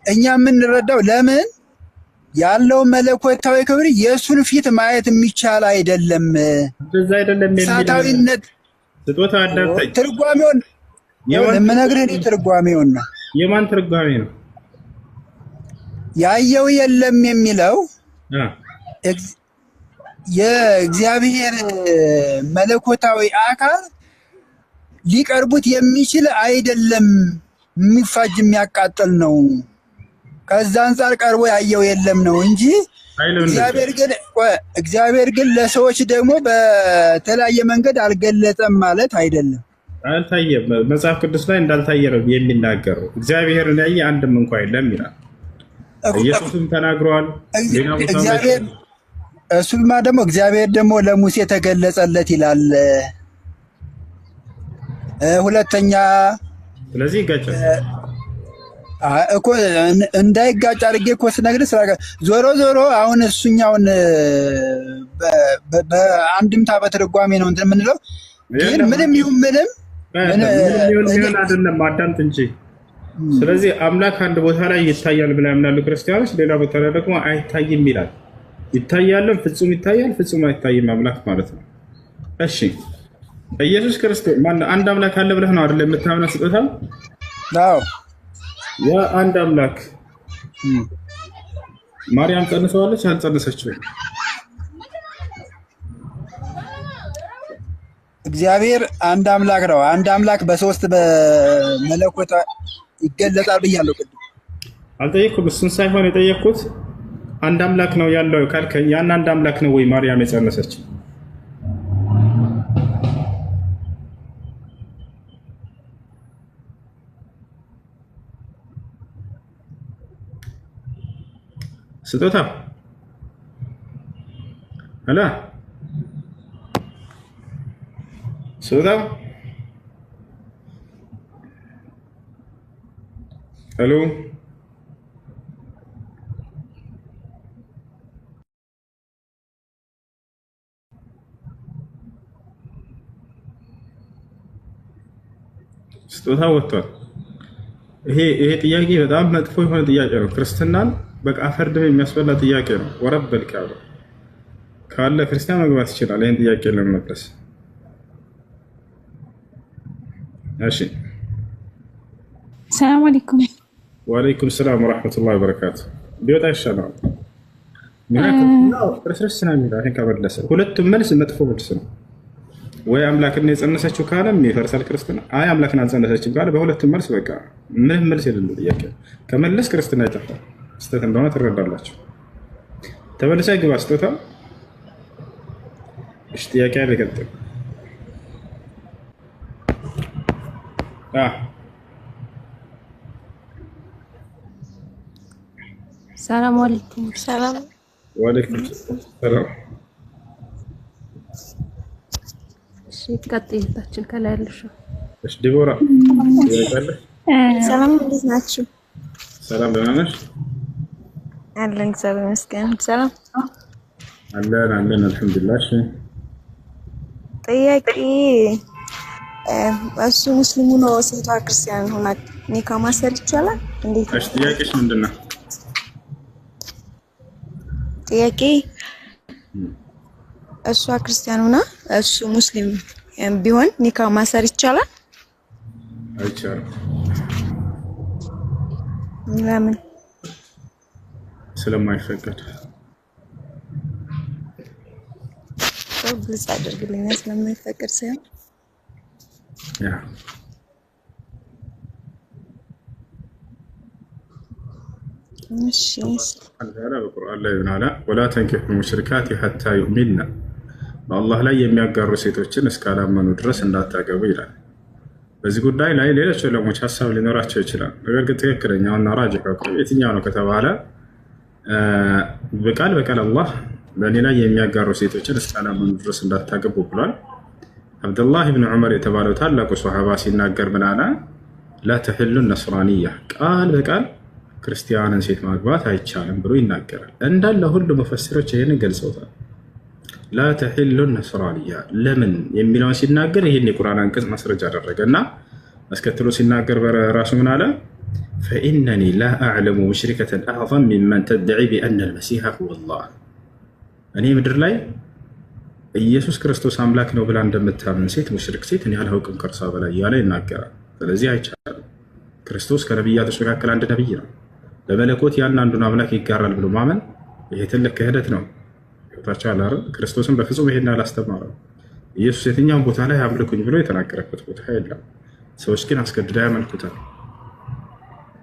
እኛ የምንረዳው ለምን ያለው መለኮታዊ ክብር የእሱን ፊት ማየት የሚቻል አይደለም። እንደዛ አይደለም እሳታዊነት ስጦታ አዳምጠኝ። ትርጓሜውን የምነግርህ ትርጓሜውን ነው። የማን ትርጓሜ ነው? ያየው የለም የሚለው የእግዚአብሔር መለኮታዊ አካል ሊቀርቡት የሚችል አይደለም፣ የሚፋጅ የሚያቃጥል ነው። ከዛ አንፃር ቀርቦ ያየው የለም ነው እንጂ እግዚአብሔር ግን ለሰዎች ደግሞ በተለያየ መንገድ አልገለጸም ማለት አይደለም። አልታየም። መጽሐፍ ቅዱስ ላይ እንዳልታየ ነው የሚናገረው። እግዚአብሔርን ያየ አንድም እንኳ የለም ይላል። ኢየሱስም ተናግሯል። እሱማ ደግሞ እግዚአብሔር ደግሞ ለሙሴ ተገለጸለት ይላል። ሁለተኛ ስለዚህ ይጋጫል እኮ እንዳይጋጭ አድርጌ እኮ ስነግርህ ዞሮ ዞሮ አሁን እሱኛውን በአንድምታ በትርጓሜ ነው እንትን የምንለው። ግን ምንም ይሁን ምንም አይደለም፣ አዳምጥ እንጂ። ስለዚህ አምላክ አንድ ቦታ ላይ ይታያል ብለው ያምናሉ ክርስቲያኖች፣ ሌላ ቦታ ላይ ደግሞ አይታይም ይላል። ይታያልም፣ ፍጹም ይታያል፣ ፍጹም አይታይም አምላክ ማለት ነው። እሺ ኢየሱስ ክርስቶስ አንድ አምላክ አለ ብለህ ነው አይደል የምታምነው? ስጦታ አዎ። ያ አንድ አምላክ ማርያም ጸንሰዋለች አልጸነሰችም? እግዚአብሔር አንድ አምላክ ነው። አንድ አምላክ በሶስት በመለኮት ይገለጻል ብያለሁ ቅድም። አልጠየኩም፣ እሱን ሳይሆን የጠየኩት አንድ አምላክ ነው ያለው ካልከኝ ያን አንድ አምላክ ነው ወይ ማርያም የጸነሰችው? ስጦታ አላ ስጦታ ሄሎ ስጦታ ወጥቷል። ይሄ ጥያቄ በጣም መጥፎ የሆነ ጥያቄ ነው። ክርስትናን በቃ ፈርድም የሚያስበላ ጥያቄ ነው። ወረበል ካለ ክርስቲያን መግባት ይችላል ይህን ጥያቄ ለመመለስ። እሺ ሰላም አለይኩም። ወአለይኩም ሰላም ወራህመቱላሂ ወበረካቱ። ቢወጣ ይሻላል። ክርስቶስ ነው የሚለው ይሄን ከመለሰ ሁለቱም መልስ መጥፎ መልስ ነው። ወይ አምላክን የጸነሰችው ካለም ይፈርሳል ክርስትና። አይ አምላክን አልጸነሰችም ካለ በሁለቱም መልስ በቃ ምንም መልስ የሌለው ጥያቄ ከመለስ ክርስትና ይጠፋል። ስህተት እንደሆነ ትረዳላችሁ። ተመልሳ ግባ ስጦታ። እሺ ጥያቄ አይቀጥል። ሰላም አለይኩም። ሰላም ወአለይኩም ሰላም። እሺ ቀጥይታችን ከላይ ያለሽው። እሺ ዲቦራ ያይታለሽ። ሰላም እንዴት ናችሁ? ሰላም ደህና ነሽ? አለን እግዚአብሔር ይመስገን። ሰላም አለን አልሐምዱሊላህ። እሺ ጥያቄ እሱ ሙስሊሙ ነው ሴቷ ክርስቲያን ሆና ኒካ ማሰር ይቻላል? እንዴት? እሺ ጥያቄሽ ምንድን ነው? ጥያቄ እሷ ክርስቲያን ሆና እሱ ሙስሊም ቢሆን ኒካ ማሰር ይቻላል? አይቻልም። ለምን? ስለማይፈቀድ። ግልጽ አድርግልኝ። ስለማይፈቀድ ሳይሆን ያ እሺ በቁርአን ላይ ምን አለ? ወላ ተንኪሑ ሙሽሪካት ሐታ ዩእሚንና፣ በአላህ ላይ የሚያጋሩ ሴቶችን እስካላመኑ ድረስ እንዳታገቡ ይላል። በዚህ ጉዳይ ላይ ሌሎች ዑለሞች ሀሳብ ሊኖራቸው ይችላል። ነገር ግን ትክክለኛውና ራጅህ የትኛው ነው ከተባለ በቃል አላህ በእኔ ላይ የሚያጋሩ ሴቶችን እስካላመኑ ድረስ እንዳታገቡ ብሏል። አብዱላህ ብን ዑመር የተባለው ታላቁ ሶሃባ ሲናገር ምን አለ? ላ ተሕሉ ነስራንያ፣ ቃል በቃል ክርስቲያንን ሴት ማግባት አይቻልም ብሎ ይናገራል። እንዳለ ሁሉ ሙፈሲሮች ይህንን ገልጸውታል። ላ ተሕሉ ነስራንያ ለምን የሚለውን ሲናገር ይህን የቁርአን አንቀጽ ማስረጃ አደረገ እና አስከትሎ ሲናገር በራሱ ምን አለ? فإنني لا أعلم مشركة أعظم ممن تدعي بأن المسيح هو الله እኔ ምድር ላይ ኢየሱስ ክርስቶስ አምላክ ነው ብላ እንደምታምን ሴት ሙሽሪክ ሴት እኔ አላውቅም ከእርሷ በላይ እያለ ይናገራል። ስለዚህ አይቻልም። ክርስቶስ ከነቢያቶች መካከል አንድ ነቢይ ነው። በመለኮት ያን አንዱን አምላክ ይጋራል ብሎ ማመን ይሄ ትልቅ ክህደት ነው። ታቻለ አይደል? ክርስቶስን በፍጹም ይሄን አላስተማረም። ኢየሱስ የትኛውን ቦታ ላይ አምልኩኝ ብሎ የተናገረበት ቦታ የለም። ሰዎች ግን አስገድደው ያመልኩታል።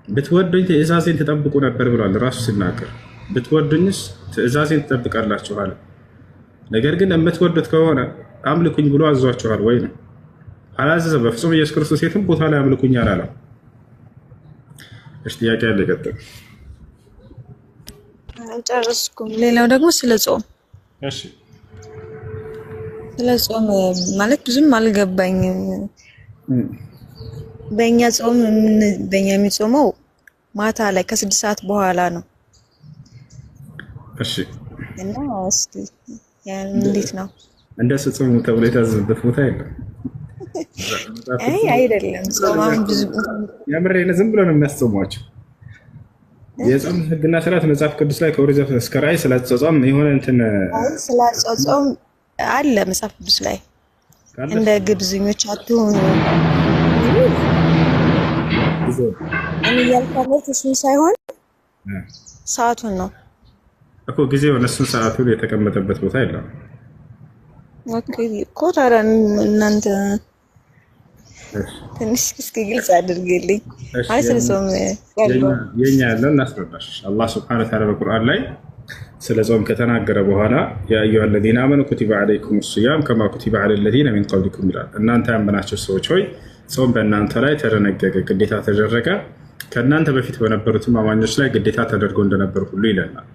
ብትወዱኝ ትእዛዜን ትጠብቁ ነበር ብሏል ራሱ ሲናገር። ብትወዱኝስ ትእዛዜን ትጠብቃላችኋል። ነገር ግን የምትወዱት ከሆነ አምልኩኝ ብሎ አዟችኋል ወይ ነው። አላዘዘ። በፍጹም ኢየሱስ ክርስቶስ የትም ቦታ ላይ አምልኩኝ አላለም። እሺ ጥያቄ ያለ ቀጥል። አልጨረስኩም። ሌላው ደግሞ ስለ ጾም። እሺ ስለ ጾም ማለት ብዙም አልገባኝም። በእኛ ጾም በእኛ የሚጾመው ማታ ላይ ከ6 ሰዓት በኋላ ነው። እሺ እና እስኪ ያን እንዴት ነው? እንደሱ ጾሙ ተብሎ የታዘዘበት ቦታ የለም። አይ አይደለም። ጾማን ብዙ ያምረኝ ዝም ብሎ ነው የሚያስጾሟቸው። የጾም ህግና ስርዓት መጽሐፍ ቅዱስ ላይ ከኦሪት እስከ ራዕይ ስለ ጾም የሆነ እንትን ስለ ጾም አለ መጽሐፍ ቅዱስ ላይ እንደ ግብዝኞች አትሆኑ እኔ ያልኩት እሱን ሳይሆን ሰዓቱን ነው እኮ ጊዜው እሱን ሰዓቱን የተቀመጠበት ቦታ የለም። ኦኬ እኮ ታዲያ እናንተ ትንሽ እስኪ ግልጽ አድርግልኝ። አይ ስለ ጾም የኛ ያለው እናስረዳሽ። አላህ ሱብሓነሁ ወተዓላ በቁርአን ላይ ስለ ጾም ከተናገረ በኋላ ያ አዩሀ ለዚነ አመኑ ኩቲበ ዐለይኩም ሲያም ከማ ኩቲበ ዐለ ለዚነ ሚን ቀብሊኩም ይላል። እናንተ ያመናችሁ ሰዎች ሆይ ጾም በእናንተ ላይ ተደነገገ፣ ግዴታ ተደረገ፣ ከእናንተ በፊት በነበሩትም አማኞች ላይ ግዴታ ተደርጎ እንደነበር ሁሉ ይለናል።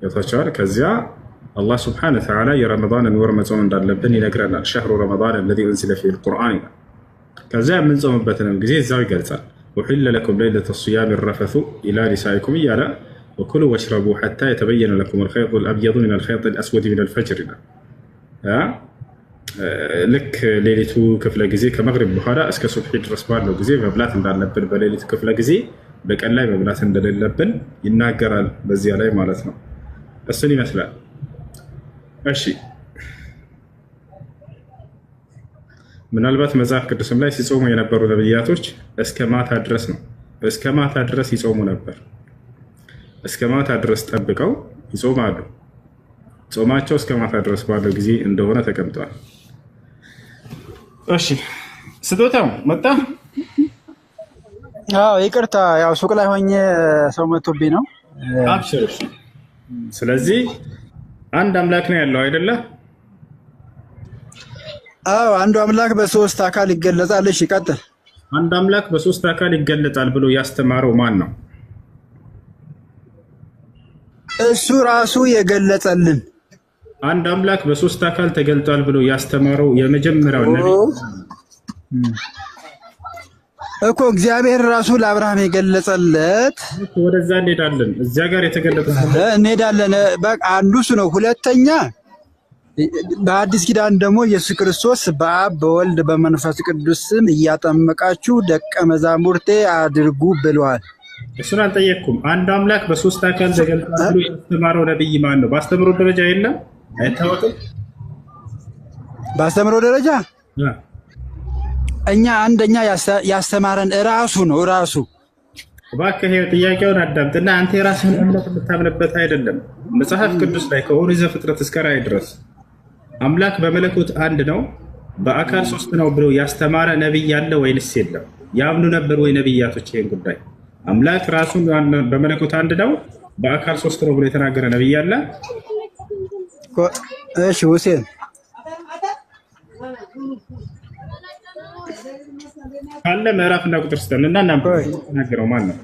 ያታቻል። ከዚያ አላህ ሱብሓነሁ ወተዓላ የረመዳንን ወር መጾም እንዳለብን ይነግረናል። ሸህሩ ረመዳን الذي انزل فيه القرآن ይላል። ከዚያ የምንጾምበትንም ጊዜ እዛው ይገልጻል። وحل لكم ليلة الصيام الرفث إلى نسائكم እያለ وكلوا واشربوا حتى يتبين لكم الخيط الأبيض من الخيط الأسود من الفجر ይላል። ልክ ሌሊቱ ክፍለ ጊዜ ከመግሪብ በኋላ እስከ ሱብሒ ድረስ ባለው ጊዜ መብላት እንዳለብን፣ በሌሊቱ ክፍለ ጊዜ በቀን ላይ መብላት እንደሌለብን ይናገራል። በዚያ ላይ ማለት ነው። እሱን ይመስላል። እሺ ምናልባት መጽሐፍ ቅዱስም ላይ ሲጾሙ የነበሩ ነብያቶች እስከ ማታ ድረስ ነው። እስከ ማታ ድረስ ይጾሙ ነበር። እስከ ማታ ድረስ ጠብቀው ይጾማሉ። ጾማቸው እስከ ማታ ድረስ ባለው ጊዜ እንደሆነ ተቀምጧል። እሺ ስጦታው መጣ። አዎ ይቅርታ፣ ያው ሱቅ ላይ ሆኜ ሰው መጥቶብኝ ነው። አብሽር። ስለዚህ አንድ አምላክ ነው ያለው አይደለ? አዎ አንዱ አምላክ በሶስት አካል ይገለጻል። እሺ ቀጥል። አንድ አምላክ በሶስት አካል ይገለጻል ብሎ ያስተማረው ማን ነው? እሱ ራሱ የገለጸልን። አንድ አምላክ በሶስት አካል ተገልጧል ብሎ ያስተማረው የመጀመሪያው ነብይ እኮ እግዚአብሔር ራሱ ለአብርሃም የገለጸለት። ወደዛ እንሄዳለን። እዚያ ጋር የተገለጠ እንሄዳለን። በቃ አንዱ እሱ ነው። ሁለተኛ በአዲስ ኪዳን ደግሞ ኢየሱስ ክርስቶስ በአብ በወልድ በመንፈስ ቅዱስ ስም እያጠመቃችሁ ደቀ መዛሙርቴ አድርጉ ብለዋል። እሱን አልጠየቅኩም። አንድ አምላክ በሶስት አካል ተገልጧል ብሎ ያስተማረው ነብይ ማን ነው? በአስተምሮ ደረጃ የለም፣ አይታወቅም። በአስተምሮ ደረጃ እኛ አንደኛ ያስተማረን ራሱ ነው። ራሱ እባክህ ጥያቄውን አዳምጥና አንተ የራስህን እምነት የምታምንበት አይደለም። መጽሐፍ ቅዱስ ላይ ከኦሪት ዘፍጥረት እስከ ራዕይ ድረስ አምላክ በመለኮት አንድ ነው፣ በአካል ሶስት ነው ብሎ ያስተማረ ነብይ ያለ ወይንስ የለም? ያምኑ ነበር ወይ ነብያቶች ይሄን ጉዳይ? አምላክ ራሱን በመለኮት አንድ ነው፣ በአካል ሶስት ነው ብሎ የተናገረ ነብይ አለ? እሺ ሁሴን ካለ ምዕራፍና ቁጥር ስተንና እናገረው ማን ነው?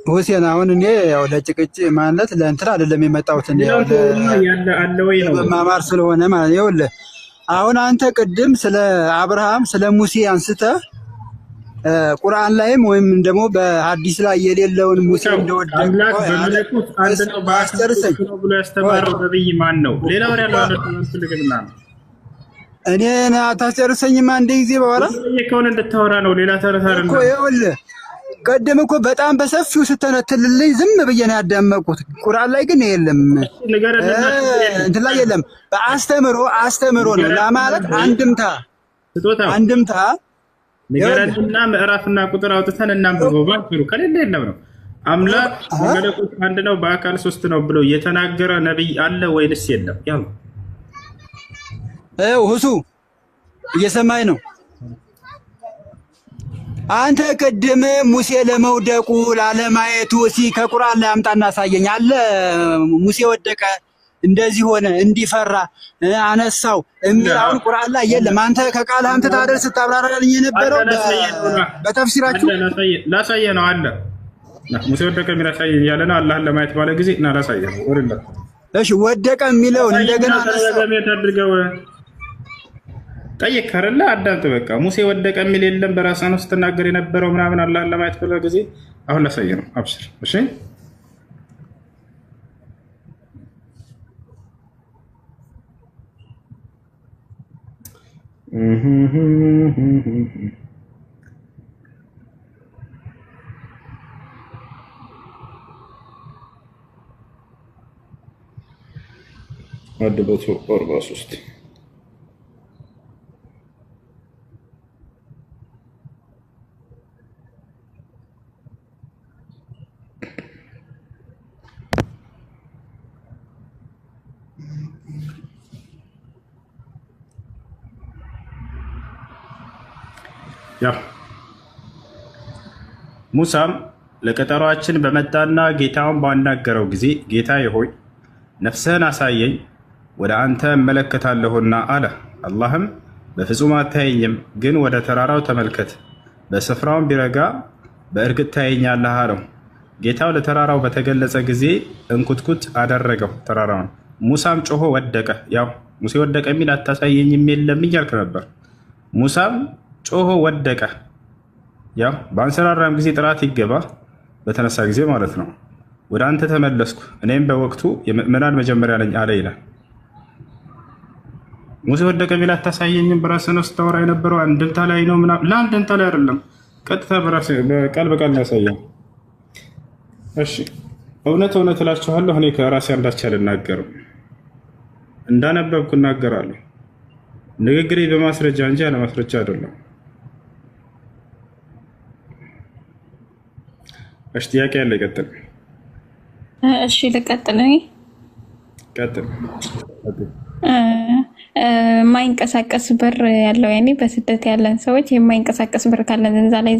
ሁሴን አሁን እኔ ያው ለጭቅጭ ማለት ለእንትን አይደለም የመጣሁት ያለ አለ ወይ ነው ማማር ስለሆነ ማለት ነው። ይኸውልህ አሁን አንተ ቅድም ስለ አብርሃም ስለ ሙሴ አንስተህ ቁርአን ላይም ወይም ደግሞ በሐዲስ ላይ የሌለውን ሙሴ እንደወደቀ አምላክ በመለኮት አንድ ነው በአስተርሰኝ ብሎ ያስተማረው ነብይ ማን ነው? ሌላ ወሬ ያለው አልፈልግምና እኔ አታስጨርሰኝም። አንድ ጊዜ በኋላ የከውን እንድታወራ ነው። ሌላ ተረታረ ነው እኮ ይኸውልህ ቀደም እኮ በጣም በሰፊው ስተነትልልኝ ዝም ብዬ ነው ያዳመቁት። ቁርአን ላይ ግን የለም እንትን ላይ የለም። በአስተምሮ ነው ለማለት አንድምታ ንገረንና ምዕራፍና ቁጥር አውጥተን እናንብበው። ባክሩ ከሌለ የለም ነው። አምላክ በመለኮት አንድ ነው በአካል ሶስት ነው ብሎ የተናገረ ነብይ አለ ወይንስ የለም? ያው ሁሱ እየሰማኝ ነው። አንተ ቅድም ሙሴ ለመውደቁ ላለማየቱ ከቁርአን ላይ አምጣና አሳየኝ አለ። ሙሴ ወደቀ እንደዚህ ሆነ እንዲፈራ አነሳው የሚለው ቁርአን ላይ የለም። አንተ ከቃል አንተ ታደር ስታብራራልኝ የነበረው በተፍሲራችሁ ላሳየ ነው አለ። ሙሴ ወደቀ የሚለው ያሳየኝ ያለና አላህን ለማየት ባለ ጊዜ እና ላሳየ ነው ወርላ። እሺ ወደቀ የሚለው እንደገና አነሳው ጠይቅ ከረላ አዳምጥ። በቃ ሙሴ ወደቀ የሚል የለም። በራስህ ነው ስትናገር የነበረው ምናምን አላህን ለማየት ባለ ጊዜ አሁን ላሳየ ነው። አብሽር እሺ አድበቱ 43 ሙሳም ለቀጠሯችን በመጣና ጌታውን ባናገረው ጊዜ ጌታዬ ሆይ ነፍስህን አሳየኝ ወደ አንተ እመለከታለሁና አለ። አላህም በፍጹም አታየኝም፣ ግን ወደ ተራራው ተመልከት፣ በስፍራውን ቢረጋ በእርግጥ ታየኛለህ አለው። ጌታው ለተራራው በተገለጸ ጊዜ እንኩትኩት አደረገው ተራራውን። ሙሳም ጮሆ ወደቀ። ያው ሙሴ ወደቀ የሚል አታሳየኝም የለም እያልክ ነበር። ሙሳም ጮሆ ወደቀ። ያው በአንሰራራም ጊዜ ጥራት ይገባ በተነሳ ጊዜ ማለት ነው። ወደ አንተ ተመለስኩ እኔም በወቅቱ የምእመናን መጀመሪያ ነኝ አለ ይላል። ሙሴ ወደቀ የሚል አታሳየኝም በራስህ ነው ስታወራ የነበረው አንድምታ ላይ ነው ምናምን። ለአንድምታ ላይ አይደለም፣ ቀጥታ በቃል በቃል ነው ያሳየው። እሺ እውነት እላችኋለሁ እኔ ከራሴ አንዳች አልናገርም፣ እንዳነበብኩ እናገራለሁ። ንግግሬ በማስረጃ እንጂ ያለ ማስረጃ አይደለም። እሺ ጥያቄ ያለ ይቀጥል። እሺ ልቀጥል። ቀጥል። የማይንቀሳቀስ ብር ያለው ያኔ በስደት ያለን ሰዎች የማይንቀሳቀስ ብር ካለን እዛ ላይ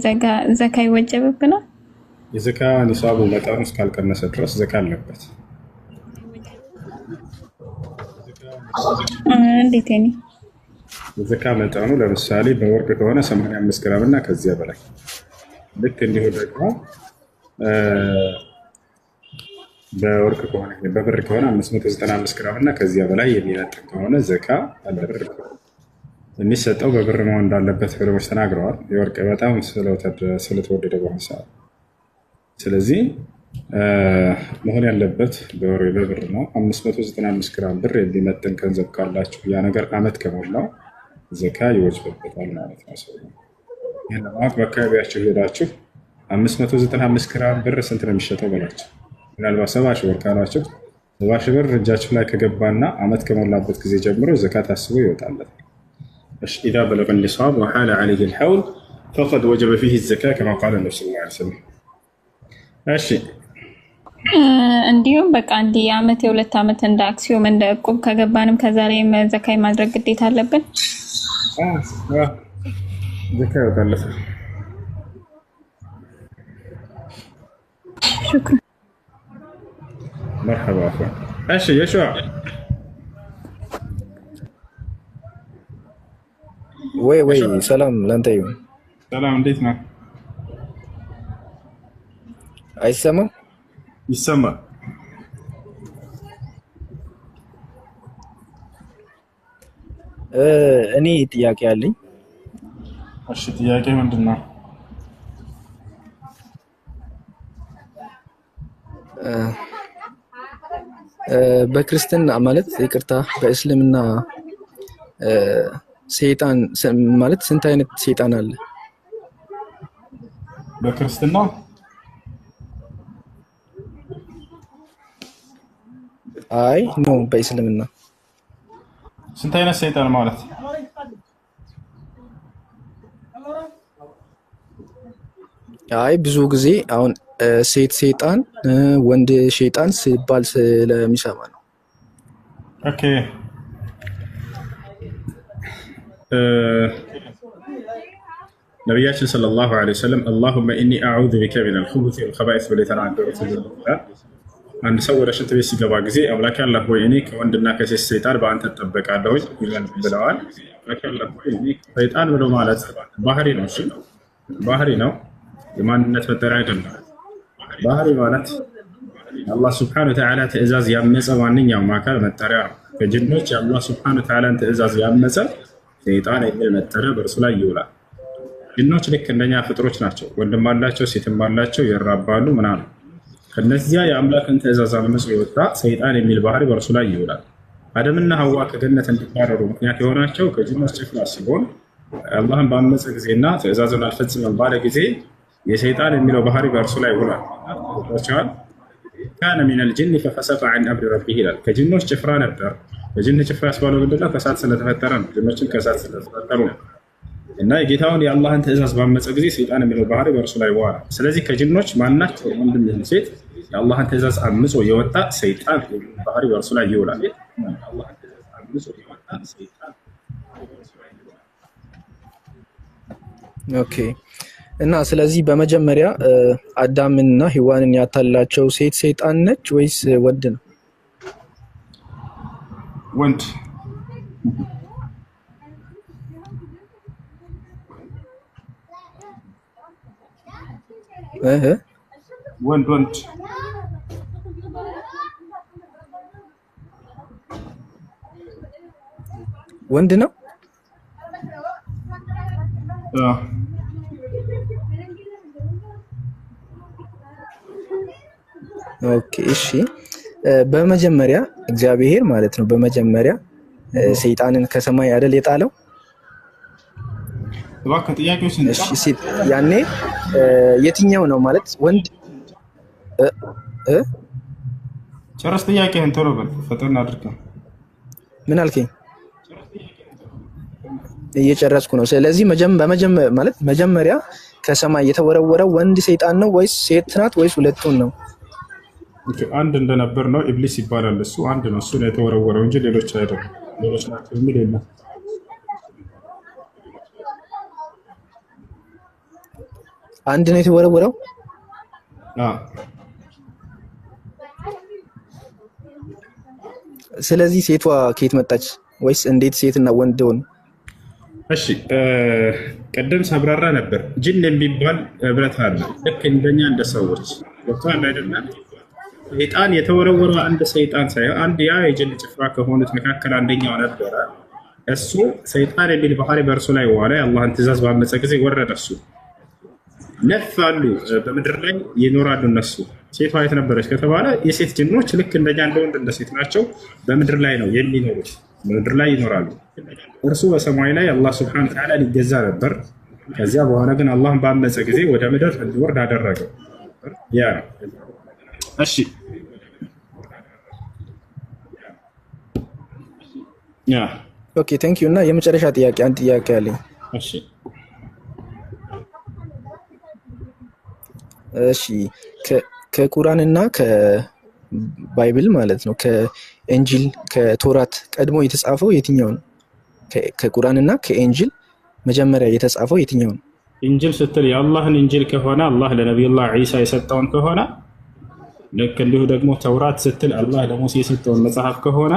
ዘካ ይወጀብብናል? የዘካ ኒሳቡ መጠኑ እስካልቀነሰ ድረስ ዘካ አለበት። እንዴት ያኔ? የዘካ መጠኑ ለምሳሌ በወርቅ ከሆነ 85 ግራም እና ከዚያ በላይ፣ ልክ እንዲሁ ደግሞ በወርቅ ከሆነ በብር ከሆነ 595 ግራም እና ከዚያ በላይ የሚመጥን ከሆነ ዘካ አለብር የሚሰጠው በብር መሆን እንዳለበት ብለውች ተናግረዋል። የወርቅ በጣም ስለተወደደ በሆነ ሰዓት፣ ስለዚህ መሆን ያለበት በብር ነው። 595 ግራም ብር የሚመጥን ገንዘብ ካላችሁ ያ ነገር አመት ከሞላው ዘካ ይወጅበታል ማለት ነው። ሰው ይህን ለማወቅ በአካባቢያችሁ ሄዳችሁ 595 ግራም ብር ስንት ነው የሚሸጠው በላቸው። ምናልባት 70 ሺህ ብር ካሏቸው 70 ሺህ ብር እጃችሁ ላይ ከገባና አመት ከሞላበት ጊዜ ጀምሮ ዘካ ታስቦ ይወጣለታል። እሺ ኢዛ በለገ ኒሳብ ወሐለ ዐለይሂ አልሐውል ፈቀድ ወጀበ ፊህ ዘካ ከማ ቃለ ነብዩ ሰለላሁ ዐለይሂ ወሰለም። እሺ እንዲሁም በቃ እንዲህ የአመት የሁለት አመት እንደ አክሲዮን እንደ እቁብ ከገባንም ከዛ ላይ ዘካ ማድረግ ግዴታ አለብን። ዘካ ይወጣለታል። شكرا مرحبا اخوان. እሺ የሹዓ ወይ ሰላም ላንተ ይሁን። ሰላም እንዴት ነህ? አይሰማም? ይሰማል። እኔ ጥያቄ አለኝ። እሺ ጥያቄ ምንድን ነው? በክርስትና ማለት ይቅርታ፣ በእስልምና ሰይጣን ማለት ስንት አይነት ሰይጣን አለ? በክርስትና አይ ነው በእስልምና ስንት አይነት ሰይጣን ማለት? አይ ብዙ ጊዜ አሁን ሴት ሰይጣን ወንድ ሰይጣን ሲባል ስለሚሰማ ነው። ኦኬ ነቢያችን ሰለላሁ ዐለይሂ ወሰለም አላሁመ ኢኒ አዑዙ ቢከ ሚነል ኹቡሲ ወልኸባኢስ ብለው የተናገሩት አንድ ሰው ወደ ሽንት ቤት ሲገባ ጊዜ አምላክ አላህ ሆይ እኔ ከወንድና ከሴት ሰይጣን በአንተ እጠበቃለሁ ብለዋል። ሰይጣን ብሎ ማለት ባህሪ ነው። እሺ ባህሪ ነው፣ የማንነት መጠሪያ አይደለም። ባህሪ ማለት አላህ ሱብሓነሁ ወተዓላ ትእዛዝ ያመፀ ማንኛውም አካል መጠሪያ ነው። ከጅኖች የአላህ ሱብሓነሁ ወተዓላን ትእዛዝ ያመፀ ሰይጣን የሚል መጠሪያ በእርሱ ላይ ይውላል። ጅኖች ልክ እንደኛ ፍጥሮች ናቸው። ወንድም አላቸው፣ ሴትም አላቸው፣ ይራባሉ ምናምን። ከነዚያ የአምላክን ትእዛዝ አመፁ የወጣ ሰይጣን የሚል ባህሪ በእርሱ ላይ ይውላል። አደምና ሐዋ ከገነት እንዲባረሩ ምክንያት የሆናቸው ከጅኖች ጭፍራ ሲሆን አላህን ባመፀ ጊዜና ትእዛዙን አልፈጽምም ባለ ጊዜ የሰይጣን የሚለው ባህሪ በእርሱ ላይ ይውላል። ካነ ሚነል ጅኒ ፈፈሰቀ ዐን አምሪ ረቢህ ይላል። ከጅኖች ጭፍራ ነበር። ከጅን ጭፍራ ያስባለው ምንድነው? ከእሳት ስለተፈጠረ ነው። ጅኖችን ከእሳት ስለተፈጠሩ ነው። እና የጌታውን የአላህን ትእዛዝ ባመፀ ጊዜ ሰይጣን የሚለው ባህሪ በእርሱ ላይ ይዋላል። ስለዚህ ከጅኖች ማናቸው ወንድም ይሁን ሴት የአላህን ትእዛዝ አምፆ የወጣ ሰይጣን ባህሪ በእርሱ ላይ ይውላል። ኦኬ እና ስለዚህ በመጀመሪያ አዳምንና ሔዋንን ያታላቸው ሴት ሰይጣን ነች ወይስ ወንድ ነው? ወንድ ወንድ ወንድ ነው። ኦኬ እሺ። በመጀመሪያ እግዚአብሔር ማለት ነው በመጀመሪያ ሰይጣንን ከሰማይ አይደል የጣለው? እሺ ያኔ የትኛው ነው ማለት ወንድ ጨረስ ጥያቄህን ቶሎ በል ፈጠን አድርገህ። ምን አልከኝ? እየጨረስኩ ነው። ስለዚህ መጀመሪያ ከሰማይ የተወረወረው ወንድ ሰይጣን ነው ወይስ ሴት ናት ወይስ ሁለቱን ነው? አንድ እንደነበር ነው። ኢብሊስ ይባላል። እሱ አንድ ነው። እሱ ነው የተወረወረው እንጂ ሌሎች አይደሉም። ሌሎች ናቸው የሚል የለም። አንድ ነው የተወረወረው። ስለዚህ ሴቷ ከየት መጣች? ወይስ እንዴት ሴትና ወንድ ሆኑ? እሺ ቀደም ሳብራራ ነበር። ጅን የሚባል ህብረት አለ። ልክ እንደኛ እንደ ሰዎች ወጥቷል አይደለም። ሰይጣን የተወረወረው አንድ ሰይጣን ሳይሆን አንድ ያ የጅን ጭፍራ ከሆኑት መካከል አንደኛው ነበረ። እሱ ሰይጣን የሚል ባህሪ በእርሱ ላይ ዋለ። የአላህን ትእዛዝ ባመፀ ጊዜ ወረደ። እሱ ነፍ አሉ በምድር ላይ ይኖራሉ። እነሱ ሴቷ የት ነበረች ከተባለ የሴት ጅኖች ልክ እንደኛ እንደ ወንድ እንደ ሴት ናቸው። በምድር ላይ ነው የሚኖሩት፣ በምድር ላይ ይኖራሉ። እርሱ በሰማይ ላይ አላህ ሱብሓነሁ ወተዓላ ሊገዛ ነበር። ከዚያ በኋላ ግን አላህን ባመፀ ጊዜ ወደ ምድር እንዲወርድ አደረገው። ያ ነው። እሺ ያ ኦኬ ቴንክ ዩ። እና የመጨረሻ ጥያቄ አንድ ጥያቄ አለኝ። እሺ እሺ ከቁርአንና ከባይብል ማለት ነው ከኢንጂል ከቶራት ቀድሞ የተጻፈው የትኛው ነው? ከቁርአንና ከኢንጂል መጀመሪያ የተጻፈው የትኛው ነው? ኢንጂል ስትል የአላህን ኢንጂል ከሆነ አላህ ለነቢዩላህ ዒሳ የሰጠውን ከሆነ ልክ እንዲሁ ደግሞ ተውራት ስትል አላህ ለሙሴ የሰጠውን መጽሐፍ ከሆነ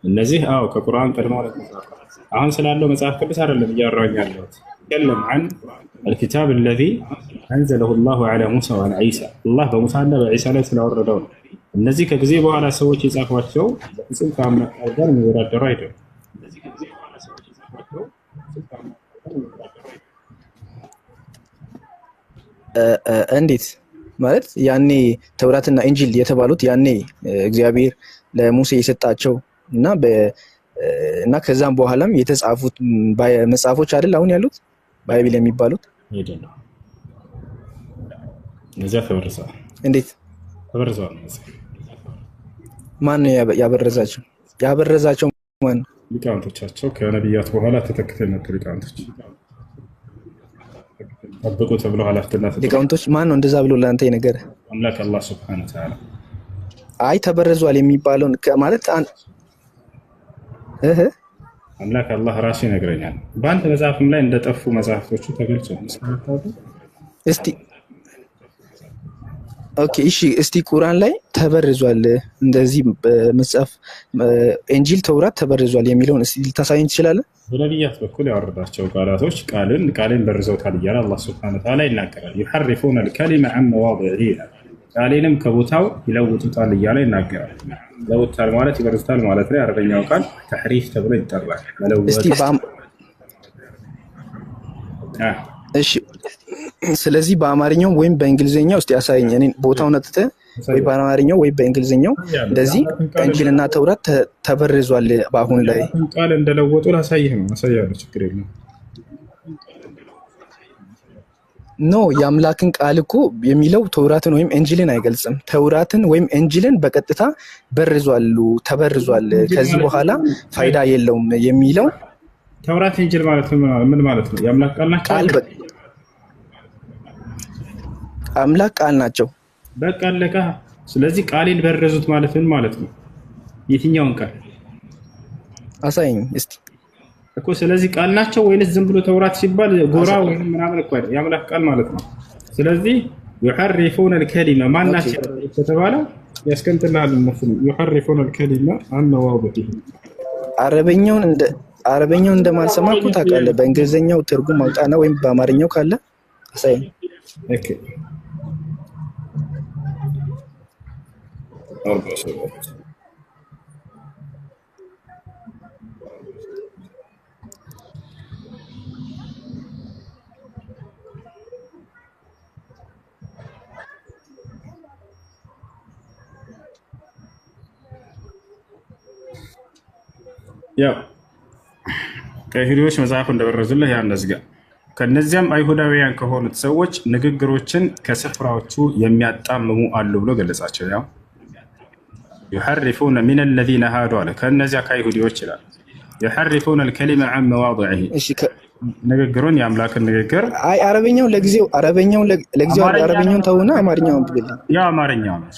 እነዚህ ከቁርአን ቀድሞ ተጻፈ። አሁን ስላለው መጽሐፍ ቅዱስ አይደለም እያወራኝ ያለሁት። يتكلم عن الكتاب الذي أنزله الله على موسى وعلى عيسى الله بموسى وعيسى ላይ ስላወረደው ነው። እነዚህ ከጊዜ በኋላ ሰዎች የጻፏቸው በፍጹም ከአምላክ ጋር የሚወዳደሩ አይደሉም። እንዴት ማለት ያኔ ተውራትና ኢንጂል የተባሉት ያኔ እግዚአብሔር ለሙሴ የሰጣቸው እና ከዛም በኋላም የተጻፉት መጽሐፎች አይደል አሁን ያሉት ባይብል የሚባሉት? እነዚያ ተበርዘዋል። እንዴት ተበርዘዋል? ማን ነው ያበረዛቸው? ያበረዛቸው ማን? ሊቃውንቶቻቸው ከነቢያት በኋላ ተተክተው የመጡ ሊቃውንቶች ጠብቁ ተብለው ኃላፊነት ሊቃውንቶች ማን ነው እንደዛ ብሎ ለአንተ የነገረ? አምላክ አላህ ሱብሓነሁ ወተዓላ። አይ ተበርዟል የሚባለውን ማለት አምላክ አላህ ራሱ ይነግረኛል። በአንተ መጽሐፍም ላይ እንደጠፉ መጽሐፍቶቹ ተገልጿል። እስቲ ኦኬ እሺ፣ እስቲ ቁርአን ላይ ተበርዟል እንደዚህ በመጽሐፍ ኢንጂል ተውራት ተበርዟል የሚለውን እስቲ ልታሳየኝ ትችላለህ? በነቢያት በኩል ያወረዳቸው ቃላቶች ቃልን በርዘውታል እያለ አላህ ሱብሓነሁ ወተዓላ ይናገራል። ዩሐርፉነ አልከሊመ ዐን መዋዲዒሂ፣ ቃሌንም ከቦታው ይለውጡታል እያለ ይናገራል። ይለውጡታል ማለት ይበርዙታል ማለት ነው። የአረበኛው ቃል ተሕሪፍ ተብሎ ይጠራል። እስቲ እሺ፣ ስለዚህ በአማርኛው ወይም በእንግሊዝኛው እስቲ አሳየኝ። እኔ ቦታውን አጥተህ ወይ በአማርኛው ወይ በእንግሊዝኛው እንደዚህ ኢንጂልና ተውራት ተበርዟል በአሁን ላይ ቃል እንደለወጡ ላሳይህ ነው። አሳያለሁ፣ ችግር የለም። ኖ የአምላክን ቃል እኮ የሚለው ተውራትን ወይም ኢንጂልን አይገልጽም። ተውራትን ወይም ኢንጂልን በቀጥታ ተበርዟል፣ ከዚህ በኋላ ፋይዳ የለውም የሚለው ተውራት ኢንጂል ማለት ምን ማለት ነው? የአምላክ ቃል ናቸው። አምላክ ቃል ናቸው። በቃ አለቀ። ስለዚህ ቃሌን በረዙት ማለት ምን ማለት ነው? የትኛውን ቃል አሳየኝ እስቲ እኮ። ስለዚህ ቃል ናቸው ወይንስ ዝም ብሎ ተውራት ሲባል ጎራ ወይም ምናምን እኮ አይደል? የአምላክ ቃል ማለት ነው። ስለዚህ يحرفون الكلمة ማን ናቸው ከተባለ ያስቀምጥልሃል። እነሱም يحرفون الكلمة عن مواضعه። አረበኛውን እንደማልሰማ እኮ ታውቃለህ። በእንግሊዝኛው ትርጉም አውጣና ወይም በአማርኛው ካለ አሳየኝ። ኦኬ ያው ከይሁዶች መጽሐፍ እንደበረዙልህ ያ እንደዚህ ጋር ከነዚያም አይሁዳውያን ከሆኑት ሰዎች ንግግሮችን ከስፍራዎቹ የሚያጣምሙ አሉ ብሎ ገለጻቸው። ያው يحرفون من الذين هادوا አለ ከነዚያ ከይሁዶች ይላል يحرفون الكلمة عن مواضعه። እሺ ንግግሩን የአምላክን ንግግር አይ አረበኛውን ተውና አማርኛውን ብለህ ያ አማርኛው ነው።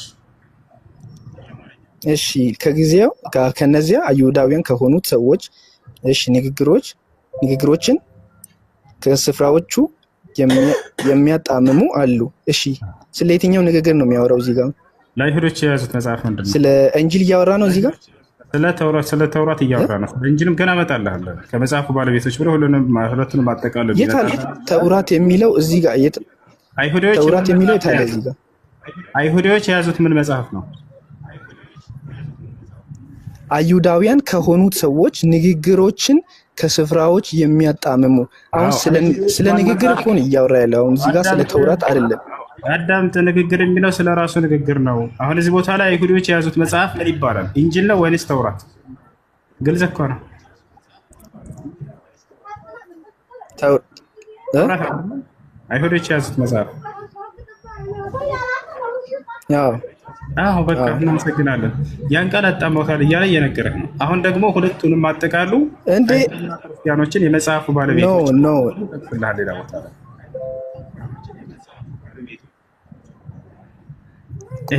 እሺ ከጊዜው ከነዚያ አይሁዳውያን ከሆኑት ሰዎች እሺ ንግግሮችን ከስፍራዎቹ የሚያጣምሙ አሉ። እሺ ስለ የትኛው ንግግር ነው የሚያወራው እዚህ ጋር? ለአይሁዶች የያዙት መጽሐፍ ምንድነው? ስለ ኢንጂል እያወራ ነው እዚህ ጋር። ስለ ተውራት እያወራ ነው። ኢንጂልም ገና እመጣልሃለሁ ከመጽሐፉ ባለቤቶች ብሎ ሁለቱንም አጠቃሎ የታለ ተውራት የሚለው እዚህ ጋር? አይሁዶች ተውራት የሚለው የታለ እዚህ ጋር? አይሁዶች የያዙት ምን መጽሐፍ ነው? አይሁዳውያን ከሆኑት ሰዎች ንግግሮችን ከስፍራዎች የሚያጣምሙ። አሁን ስለ ንግግር እኮ ነው እያወራ ያለው። አሁን እዚህ ጋር ስለ ተውራት አይደለም። አዳምጥ፣ ንግግር የሚለው ስለ ራሱ ንግግር ነው። አሁን እዚህ ቦታ ላይ አይሁዶች የያዙት መጽሐፍ ምን ይባላል? ኢንጂል ነው ወይስ ተውራት? ግልጽ እኮ ነው። አይሁዶች የያዙት መጽሐፍ አዎ በቃ እናመሰግናለን። ያን ቃል አጣመውታል እያለ እየነገረህ ነው። አሁን ደግሞ ሁለቱንም አጠቃሉ እንዴ ክርስቲያኖችን የመጽሐፉ ባለቤቶች ነው ሌላ ቦታ ላይ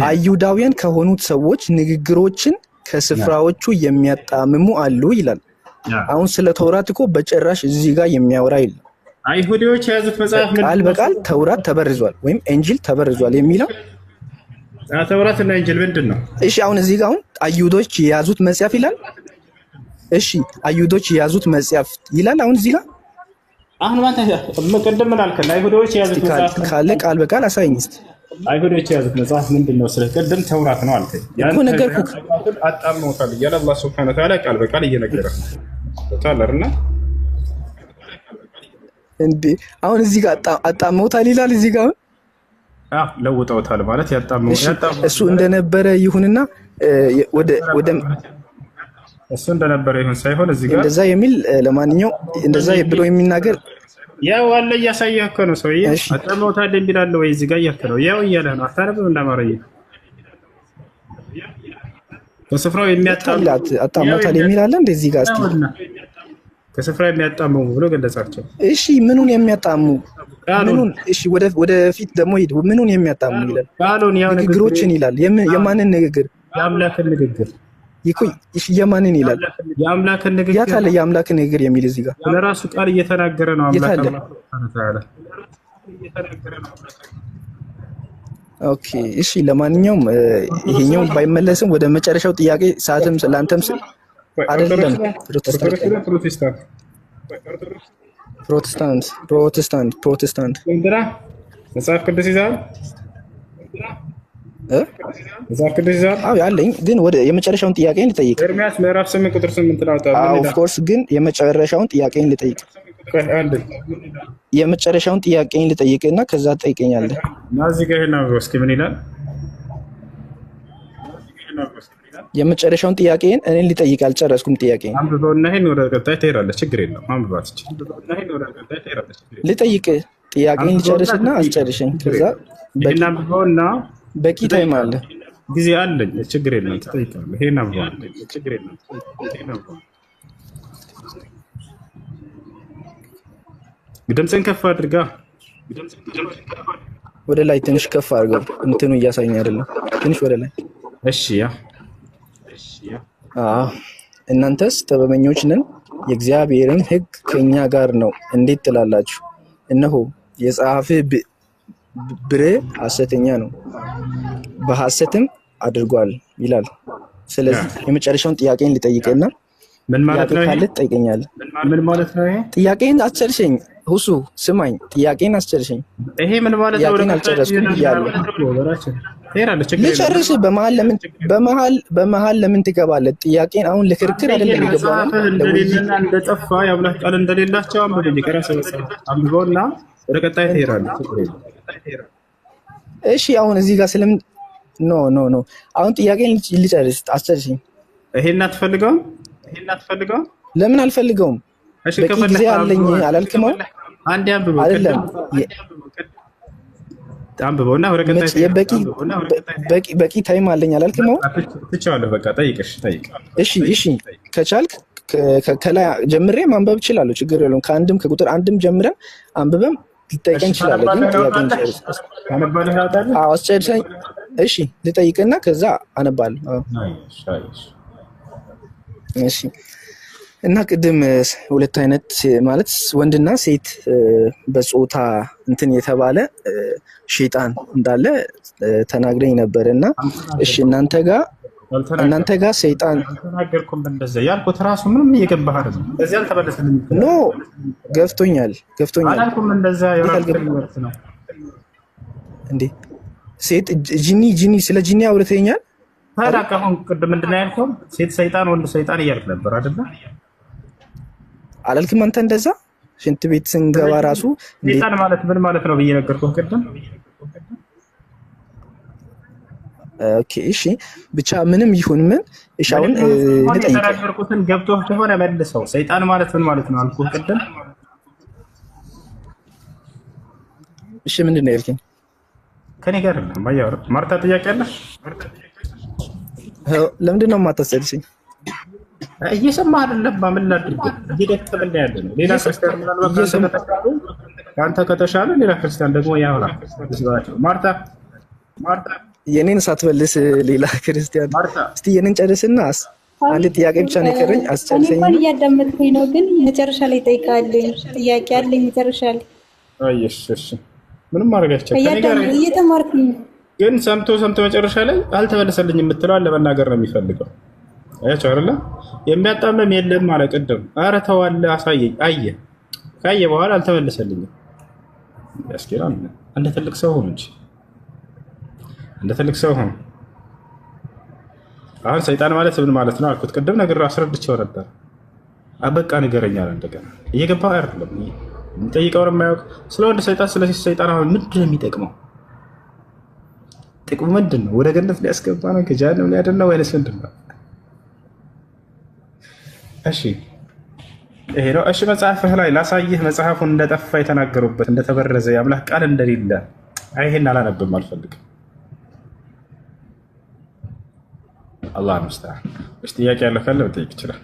አይሁዳውያን ከሆኑት ሰዎች ንግግሮችን ከስፍራዎቹ የሚያጣምሙ አሉ ይላል። አሁን ስለ ተውራት እኮ በጭራሽ እዚህ ጋር የሚያወራ የለም። አይሁዶች የያዙት መጽሐፍ ቃል በቃል ተውራት ተበርዟል ወይም ኢንጂል ተበርዟል የሚለው ተውራት እና ኢንጂል ምንድን ነው? እሺ አሁን እዚህ ጋር አይሁዶች የያዙት መጽሐፍ ይላል። እሺ አይሁዶች የያዙት መጽሐፍ ይላል። አሁን እዚህ ጋር አሁን ማንተ መቀደም ምን አልከኝ? አይሁዶች የያዙት መጽሐፍ ካለ ቃል በቃል አሳየኝ እስቲ። አይሁዶች የያዙት መጽሐፍ ምንድነው? ስለቀደም ተውራት ነው አልከኝ። እኮ ነገርኩህ። አጣመውታል እያለ አላህ ሱብሓነሁ ወተዓላ ቃል በቃል እየነገረህ ነው ታላርና እንዴ አሁን እዚህ ጋር አጣመውታል ይላል። እዚህ ጋር ለውጠውታል ማለት እሱ እንደነበረ ይሁንና ወደ እሱ እንደነበረ ይሁን ሳይሆን እዚህ ጋር እንደዛ የሚል ለማንኛው እንደዛ ብሎ የሚናገር ያው አለ እያሳየህ እኮ ነው ሰውዬ። አጠመውታል የሚላለ ወይ እዚህ ጋር እያልክ ነው። ያው እያለ ነው። አታነብም እንዳማረኝ ከስፍራው የሚያጣሙ አጣሞታል የሚላለ እንደዚህ ጋር እስቲ ከስፍራው የሚያጣሙ ብሎ ገለጻቸው። እሺ ምኑን የሚያጣሙ ምኑን? እሺ ወደፊት ደግሞ ሂድ። ምኑን የሚያጣሙ ይላል? ቃሉን ያው ንግግሮችን ይላል። የማንን ንግግር? የአምላክን ንግግር ይኩይ። እሺ የማንን ይላል? የአምላክን ንግግር። ያት አለ የአምላክን ንግግር የሚል እዚህ ጋር ለራሱ ቃል እየተናገረ ነው። አምላክ ተዓላ ኦኬ። እሺ ለማንኛውም ይሄኛው ባይመለስም ወደ መጨረሻው ጥያቄ ሰዓትም ለአንተም አይደለም ፕሮቴስታንት መጽሐፍ ቅዱስ ይዛል መጽሐፍ ቅዱስ ይዛል። አዎ ያለኝ ግን ወደ የመጨረሻውን ጥያቄን ልጠይቅ። ኤርሚያስ ምዕራፍ 8 ቁጥር 8 ነው። ኦፍ ኮርስ ግን የመጨረሻውን ጥያቄን ልጠይቅ። የመጨረሻውን ጥያቄን ልጠይቅና ከዛ ትጠይቀኛለህ። ናዚ ጋር ነው እስኪ ምን ይላል? የመጨረሻውን ጥያቄን እኔን ልጠይቅ። አልጨረስኩም ጥያቄን። አንብበውና ይሄን ወደ ቀጣይ ትሄዳለህ። ችግር የለም አንብባት። ልጠይቅ ጥያቄን ልጨርስና አስጨርሽኝ። ከዛ በቂ ታይም አለ፣ ጊዜ አለኝ። ችግር የለም ትጠይቃለህ። ይሄን አንብበው። ችግር የለም ድምፅን ከፍ አድርጋ። ወደ ላይ ትንሽ ከፍ አድርገው። እንትኑ እያሳየኝ አይደለም። ትንሽ ወደ ላይ። እሺ እናንተስ ጥበበኞች ነን፣ የእግዚአብሔርን ሕግ ከኛ ጋር ነው እንዴት ትላላችሁ? እነሆ የጸሐፊህ ብርዕ ሐሰተኛ ነው፣ በሐሰትም አድርጓል ይላል። ስለዚህ የመጨረሻውን ጥያቄን ልጠይቅና ምን ማለት ነው? ካለ ትጠይቀኛለህ። ምን ማለት ነው? ጥያቄን አስጨርሰኝ። ሁሱ ስማኝ፣ ጥያቄን አስጨርሰኝ። ይሄ ምን ማለት ነው? ጥያቄን አልጨረስኩም ብያለሁ። ልጨርስ። በመሀል ለምን ትገባለህ? ጥያቄን አሁን ለክርክር አይደለም የገባነው። እንደሌለና እንደጠፋ የአምላክ ቃል እንደሌላቸው አንብበኝ። አንብበውና ወደ ቀጣይ ትሄዳለህ። እሺ አሁን እዚህ ጋር ስለምን ኖ አሁን ጥያቄን ልጨርስ። አስጨርሽኝ። ይሄን አትፈልገውም? ለምን አልፈልገውም? በቂ ጊዜ አለኝ አላልክም? አንዴ አንብበው አይደለም አንብበውና ወደ ቀጣይ በቂ ታይም አለኝ አላልክም? ትቻለህ። በቃ ጠይቅ። እሺ ከቻልክ ከላይ ጀምሬ ማንበብ እችላለሁ። ችግር የለውም። ከአንድም ከቁጥር አንድም ጀምረን አንብበን ልጠይቀኝ እችላለሁ። ግን ጥያቄን ጨርስ። አዎ አስጨርሰኝ። እሺ ልጠይቅና ከዛ አነባለሁ። እሺ እና ቅድም ሁለት አይነት ማለት ወንድና ሴት በጾታ እንትን የተባለ ሸይጣን እንዳለ ተናግረኝ ነበር። እና እሺ እናንተ ጋር ሰይጣን ተናገርኩም እንደዛ ያልኩት ራሱ ምንም እየገባህ አይደል? እንደዚህ አልተበለሰልኝ። ኖ ገፍቶኛል አላልኩም እንደዛ ያልኩት ነው እንዴ? ሴት ጂኒ ስለ ጂኒ አውርተኛል። ታዲያ አሁን ቅድም ምንድን ነው ያልከው? ሴት ሰይጣን ወንድ ሰይጣን እያልክ ነበር አይደል? አላልክም አንተ እንደዛ? ሽንት ቤት ስንገባ ራሱ ሰይጣን ማለት ምን ማለት ነው ብዬ ነገርኩህ ቅድም። ኦኬ እሺ ብቻ ምንም ይሁን ምን እሺ አሁን ልጠይቅ። የተናገርኩትን ገብቶህ ከሆነ መልሰው። ሰይጣን ማለት ምን ማለት ነው አልኩህ ቅድም። እሺ ምንድን ነው ያልከኝ? ከኔ ጋር ነው ማያወራ። ማርታ ጥያቄ አለሽ? ለምንድን ነው የማታሰልሽኝ? እየሰማህ አይደለም? ምን ላድርግ? እየደከመን ያለ ነው። ሌላ ክርስቲያን ምናልባት ከአንተ ከተሻለ ሌላ ክርስቲያን ደግሞ ያወራ። ማርታ የኔን ሳትመልስ ሌላ ክርስቲያን እስቲ የኔን ጨርስና አንድ ጥያቄ ብቻ ነው የቀረኝ። አስጨርሰኝ። እንኳን እያዳመጥኩኝ ነው፣ ግን መጨረሻ ላይ ጠይቃለኝ። ጥያቄ አለኝ መጨረሻ ላይ። እሺ ምንም ማድረግ አይቻልም። እየተማርኩኝ ነው፣ ግን ሰምቶ መጨረሻ ላይ አልተመለሰልኝ የምትለዋን ለመናገር ነው የሚፈልገው። አያቸው አይደለ? የሚያጣመም የለም ማለት ቅድም። ኧረ ተው አለ አሳየኝ። ካየ በኋላ አልተመለሰልኝም። ያስኬራል። እንደ ትልቅ ሰው ሆኖ እንጂ እንደ ትልቅ ሰው ሆኖ። አሁን ሰይጣን ማለት ምን ማለት ነው አልኩት ቅድም። ነገር አስረድቼው ነበር። አበቃ ንገረኝ አለ እንደገና። እየገባህ አይደለም? የሚጠይቀውን የማያውቅ ስለ ወንድ ሰይጣን ስለ ሴት ሰይጣን አሁን ምንድን ነው የሚጠቅመው? ጥቅሙ ምንድን ነው? ወደ ገነት ሊያስገባ ነው? ከጀሃነም ሊያድን ነው ወይስ ምንድን ነው? እሺ ይሄ ነው። እሺ መጽሐፍህ ላይ ላሳይህ፣ መጽሐፉን እንደጠፋ የተናገሩበት እንደተበረዘ የአምላክ ቃል እንደሌለ። ይሄን አላነብም አልፈልግም። አላህ ሙስተዓን። እሺ ጥያቄ ያለው ካለ መጠየቅ ይችላል።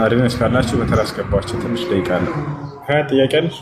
አድሚኖች ካላችሁ በተራ አስገባችሁ። ትንሽ ደቂቃ አለ። ሀያ ጥያቄ አለሽ?